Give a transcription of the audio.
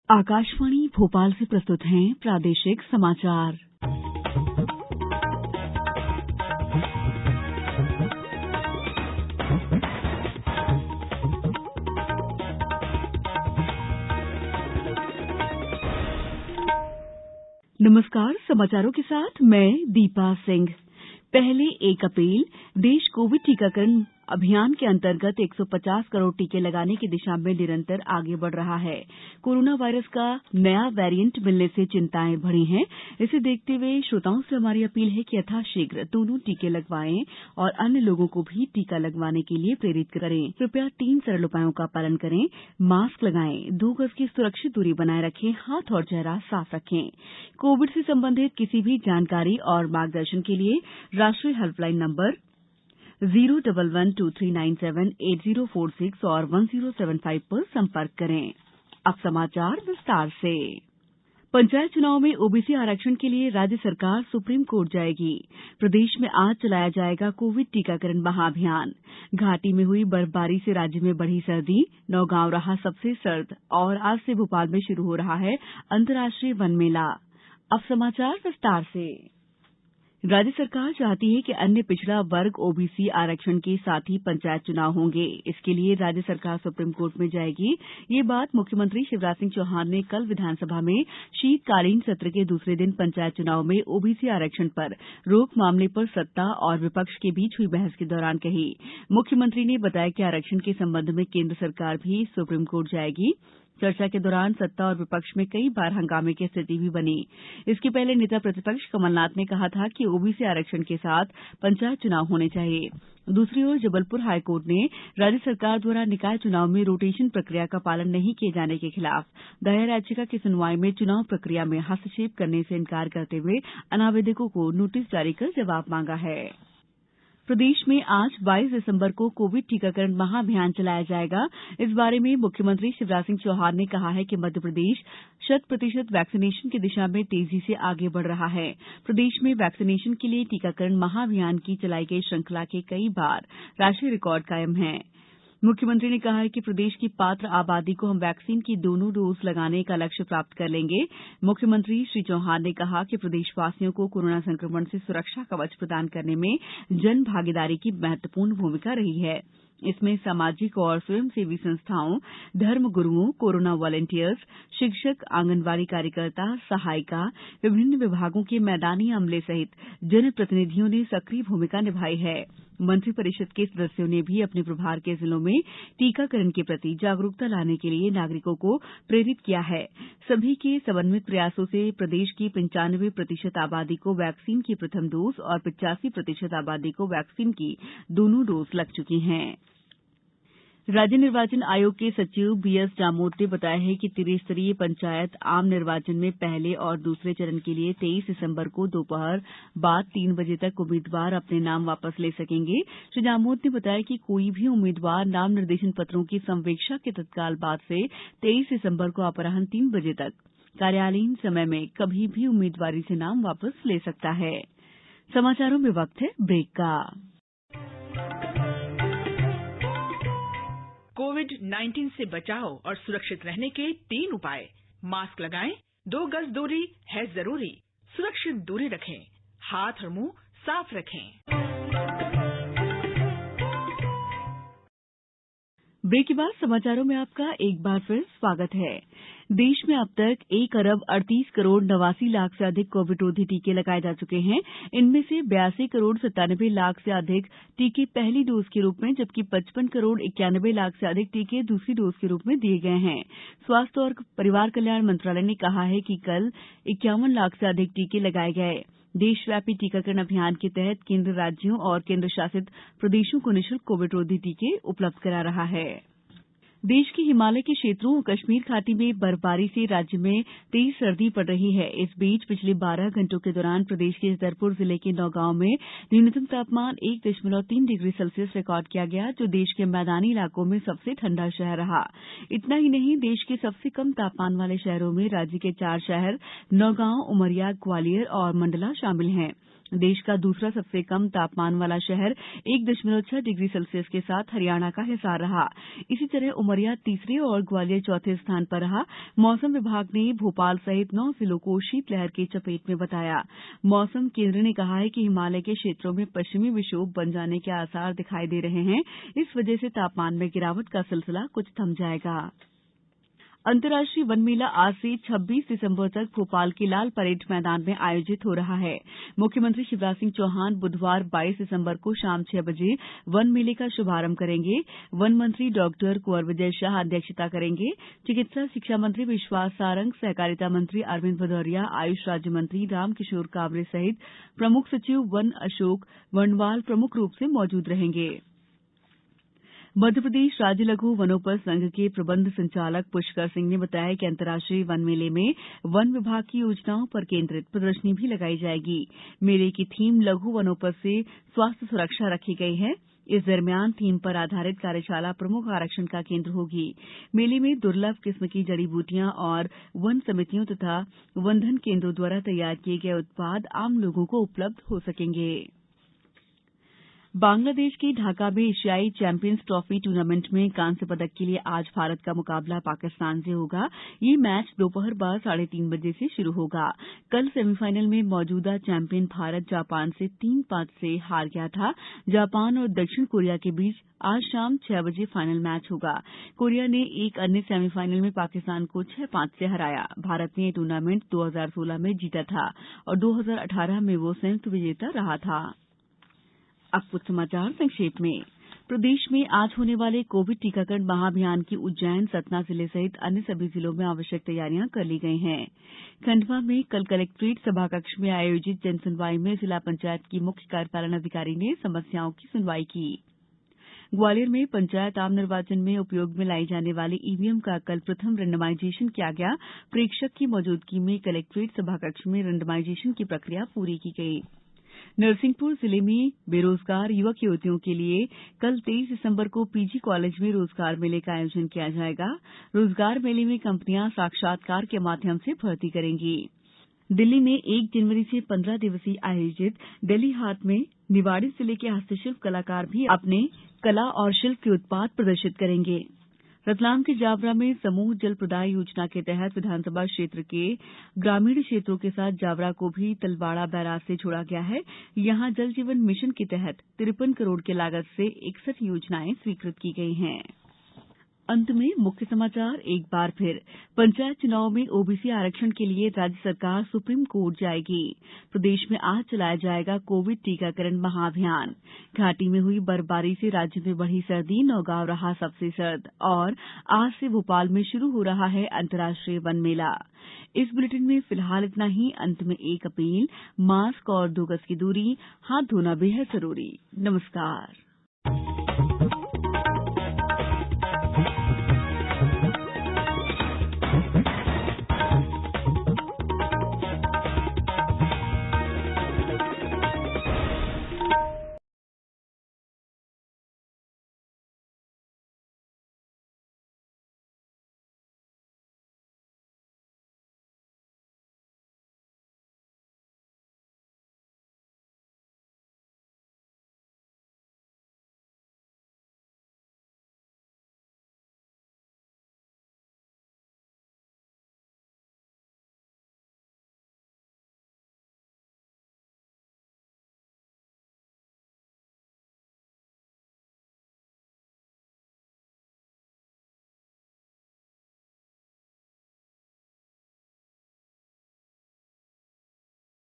आकाशवाणी भोपाल से प्रस्तुत हैं प्रादेशिक समाचार। नमस्कार, समाचारों के साथ मैं दीपा सिंह। पहले 1 अप्रैल देश कोविड टीकाकरण अभियान के अंतर्गत 150 करोड़ टीके लगाने की दिशा में निरंतर आगे बढ़ रहा है। कोरोना वायरस का नया वेरिएंट मिलने से चिंताएं बढ़ी हैं। इसे देखते हुए श्रोताओं से हमारी अपील है कि यथाशीघ्र दोनों टीके लगवाएं और अन्य लोगों को भी टीका लगवाने के लिए प्रेरित करें। कृपया 3 सरल उपायों का पालन करें। मास्क लगाएं, 2 गज की सुरक्षित दूरी बनाए रखें, हाथ और चेहरा साफ रखें। कोविड से संबंधित किसी भी जानकारी और मार्गदर्शन के लिए राष्ट्रीय हेल्पलाइन नंबर 01123978046 और 1075 पर संपर्क करें। अब समाचार विस्तार से। पंचायत चुनाव में ओबीसी आरक्षण के लिए राज्य सरकार सुप्रीम कोर्ट जाएगी। प्रदेश में आज चलाया जाएगा कोविड टीकाकरण महाअभियान। घाटी में हुई बर्फबारी से राज्य में बढ़ी सर्दी। नौगांव रहा सबसे सर्द और आज से भोपाल में शुरू हो रहा है अंतर्राष्ट्रीय वन मेला। अब समाचार विस्तार से। राज्य सरकार चाहती है कि अन्य पिछड़ा वर्ग ओबीसी आरक्षण के साथ ही पंचायत चुनाव होंगे। इसके लिए राज्य सरकार सुप्रीम कोर्ट में जाएगी। ये बात मुख्यमंत्री शिवराज सिंह चौहान ने कल विधानसभा में शीतकालीन सत्र के दूसरे दिन पंचायत चुनाव में ओबीसी आरक्षण पर रोक मामले पर सत्ता और विपक्ष के बीच हुई बहस के दौरान कही। मुख्यमंत्री ने बताया कि आरक्षण के संबंध में केंद्र सरकार भी सुप्रीम कोर्ट जाएगी। चर्चा के दौरान सत्ता और विपक्ष में कई बार हंगामे की स्थिति भी बनी। इसके पहले नेता प्रतिपक्ष कमलनाथ ने कहा था कि ओबीसी आरक्षण के साथ पंचायत चुनाव होने चाहिए। दूसरी ओर जबलपुर हाईकोर्ट ने राज्य सरकार द्वारा निकाय चुनाव में रोटेशन प्रक्रिया का पालन नहीं किए जाने के खिलाफ दायर याचिका की सुनवाई में चुनाव प्रक्रिया में हस्तक्षेप करने से इनकार करते हुए अनावेदकों को नोटिस जारी कर जवाब मांगा है। प्रदेश में आज 22 दिसंबर को कोविड टीकाकरण महाअभियान चलाया जाएगा। इस बारे में मुख्यमंत्री शिवराज सिंह चौहान ने कहा है कि मध्यप्रदेश 100% वैक्सीनेशन की दिशा में तेजी से आगे बढ़ रहा है। प्रदेश में वैक्सीनेशन के लिए टीकाकरण महाअभियान की चलाई गई श्रृंखला के कई बार राष्ट्रीय रिकॉर्ड कायम है। मुख्यमंत्री ने कहा है कि प्रदेश की पात्र आबादी को हम वैक्सीन की दोनों डोज लगाने का लक्ष्य प्राप्त कर लेंगे। मुख्यमंत्री श्री चौहान ने कहा कि प्रदेशवासियों को कोरोना संक्रमण से सुरक्षा कवच प्रदान करने में जन भागीदारी की महत्वपूर्ण भूमिका रही है। इसमें सामाजिक और स्वयंसेवी संस्थाओं, धर्म गुरुओं, कोरोना वॉलंटियर्स, शिक्षक, आंगनवाड़ी कार्यकर्ता, सहायिका, विभिन्न विभागों के मैदानी अमले सहित जनप्रतिनिधियों ने सक्रिय भूमिका निभाई है। मंत्रिपरिषद के सदस्यों ने भी अपने प्रभार के जिलों में टीकाकरण के प्रति जागरूकता लाने के लिए नागरिकों को प्रेरित किया है। सभी के समन्वित प्रयासों से प्रदेश की 95% आबादी को वैक्सीन की प्रथम डोज और 85% आबादी को वैक्सीन की दोनों डोज लग चुकी हैं। राज्य निर्वाचन आयोग के सचिव बीएस जामोद ने बताया है कि त्रिस्तरीय पंचायत आम निर्वाचन में पहले और दूसरे चरण के लिए 23 दिसंबर को दोपहर बाद 3 बजे तक उम्मीदवार अपने नाम वापस ले सकेंगे। श्री जामोद ने बताया कि कोई भी उम्मीदवार नाम निर्देशन पत्रों की संवीक्षा के तत्काल बाद से 23 दिसंबर को अपराह्न 3 बजे तक कार्यालयीन समय में कभी भी उम्मीदवारी से नाम वापस ले सकता है। समाचारों में वक्त है ब्रेक का। कोविड-19 से बचाव और सुरक्षित रहने के 3 उपाय। मास्क लगाएं, 2 गज दूरी है जरूरी, सुरक्षित दूरी रखें, हाथ और मुंह साफ रखें। ब्रेक के बाद समाचारों में आपका एक बार फिर स्वागत है। देश में अब तक 1 अरब 38 करोड़ 89 लाख से अधिक कोविड रोधी टीके लगाए जा चुके हैं। इनमें से 82 करोड़ 97 लाख से अधिक टीके पहली डोज के रूप में, जबकि 55 करोड़ 91 लाख से अधिक टीके दूसरी डोज के रूप में दिए गए हैं। स्वास्थ्य और परिवार कल्याण मंत्रालय ने कहा है कि कल 51 लाख से अधिक टीके लगाए गए। देशव्यापी टीकाकरण अभियान के तहत केंद्र राज्यों और केंद्र शासित प्रदेशों को निःशुल्क कोविड रोधी टीके उपलब्ध करा रहा है। देश के हिमालय के क्षेत्रों और कश्मीर घाटी में बर्फबारी से राज्य में तेज सर्दी पड़ रही है। इस बीच पिछले 12 घंटों के दौरान प्रदेश के छतरपुर जिले के नौगांव में न्यूनतम तापमान 1.3 डिग्री सेल्सियस रिकॉर्ड किया गया, जो देश के मैदानी इलाकों में सबसे ठंडा शहर रहा। इतना ही नहीं, देश के सबसे कम तापमान वाले शहरों में राज्य के 4 शहर नौगांव, उमरिया, ग्वालियर और मंडला शामिल हैं। देश का दूसरा सबसे कम तापमान वाला शहर 1.6 डिग्री सेल्सियस के साथ हरियाणा का हिसार रहा। इसी तरह उमरिया तीसरे और ग्वालियर चौथे स्थान पर रहा। मौसम विभाग ने भोपाल सहित 9 जिलों को शीतलहर की चपेट में बताया। मौसम केंद्र ने कहा है कि हिमालय के क्षेत्रों में पश्चिमी विक्षोभ बन जाने के आसार दिखाई दे रहे हैं। इस वजह से तापमान में गिरावट का सिलसिला कुछ थम जाएगा। अंतर्राष्ट्रीय वन मेला आज से 26 दिसंबर तक भोपाल के लाल परेड मैदान में आयोजित हो रहा है। मुख्यमंत्री शिवराज सिंह चौहान बुधवार 22 दिसंबर को शाम 6 बजे वन मेले का शुभारंभ करेंगे। वन मंत्री डॉक्टर कुंवर विजय शाह अध्यक्षता करेंगे। चिकित्सा शिक्षा मंत्री विश्वास सारंग, सहकारिता मंत्री अरविंद भदौरिया, आयुष राज्य मंत्री रामकिशोर कावरे सहित प्रमुख सचिव वन अशोक वर्णवाल प्रमुख रूप से मौजूद रहेंगे। मध्यप्रदेश राज्य लघु वनोपज संघ के प्रबंध संचालक पुष्कर सिंह ने बताया कि अंतर्राष्ट्रीय वन मेले में वन विभाग की योजनाओं पर केंद्रित प्रदर्शनी भी लगाई जाएगी। मेले की थीम लघु वनोपज से स्वास्थ्य सुरक्षा रखी गई है। इस दरमियान थीम पर आधारित कार्यशाला प्रमुख आकर्षण का केंद्र होगी। मेले में दुर्लभ किस्म की जड़ी बूटियां और वन समितियों तथा वनधन केंद्रों द्वारा तैयार किए गए उत्पाद आम लोगों को उपलब्ध हो सकेंगे। बांग्लादेश के ढाका में एशियाई चैंपियंस ट्रॉफी टूर्नामेंट में कांस्य पदक के लिए आज भारत का मुकाबला पाकिस्तान से होगा। ये मैच दोपहर बाद 3:30 बजे से शुरू होगा। कल सेमीफाइनल में मौजूदा चैंपियन भारत जापान से 3-5 से हार गया था। जापान और दक्षिण कोरिया के बीच आज शाम 6 बजे फाइनल मैच होगा। कोरिया ने एक अन्य सेमीफाइनल में पाकिस्तान को 6-5 से हराया। भारत ने यह टूर्नामेंट 2016 में जीता था और 2018 में वो संयुक्त विजेता रहा था। अब कुछ समाचार संक्षेप में। प्रदेश में आज होने वाले कोविड टीकाकरण महाअभियान की उज्जैन, सतना जिले सहित अन्य सभी जिलों में आवश्यक तैयारियां कर ली गई हैं। खंडवा में कल कलेक्ट्रेट सभाकक्ष में आयोजित जनसुनवाई में जिला पंचायत की मुख्य कार्यपालन अधिकारी ने समस्याओं की सुनवाई की। ग्वालियर में पंचायत आम निर्वाचन में उपयोग में लाई जाने वाली ईवीएम का कल प्रथम रेंडमाइजेशन किया गया। प्रेक्षक की मौजूदगी में कलेक्ट्रेट सभाकक्ष में रेंडमाइजेशन की प्रक्रिया पूरी की गई। नरसिंहपुर जिले में बेरोजगार युवक युवतियों के लिए कल 23 दिसंबर को पीजी कॉलेज में रोजगार मेले का आयोजन किया जाएगा। रोजगार मेले में कंपनियां साक्षात्कार के माध्यम से भर्ती करेंगी। दिल्ली में 1 जनवरी से 15 दिवसीय आयोजित दिल्ली हाट में निवाड़ी जिले के हस्तशिल्प कलाकार भी अपने कला और शिल्प के उत्पाद प्रदर्शित करेंगे। रतलाम के जावरा में समूह जल प्रदाय योजना के तहत विधानसभा क्षेत्र के ग्रामीण क्षेत्रों के साथ जावरा को भी तलवाड़ा बैराज से जोड़ा गया है। यहां जल जीवन मिशन के तहत 53 करोड़ की लागत से 61 योजनाएं स्वीकृत की गई हैं। अंत में मुख्य समाचार एक बार फिर। पंचायत चुनाव में ओबीसी आरक्षण के लिए राज्य सरकार सुप्रीम कोर्ट जाएगी। प्रदेश में आज चलाया जाएगा कोविड टीकाकरण महाअभियान। घाटी में हुई बर्फबारी से राज्य में बढ़ी सर्दी, नौगांव रहा सबसे सर्द। और आज से भोपाल में शुरू हो रहा है अंतर्राष्ट्रीय वन मेला। इस बुलेटिन में फिलहाल इतना ही। अंत में एक अपील, मास्क और 2 गज की दूरी, हाथ धोना बेहद जरूरी। नमस्कार।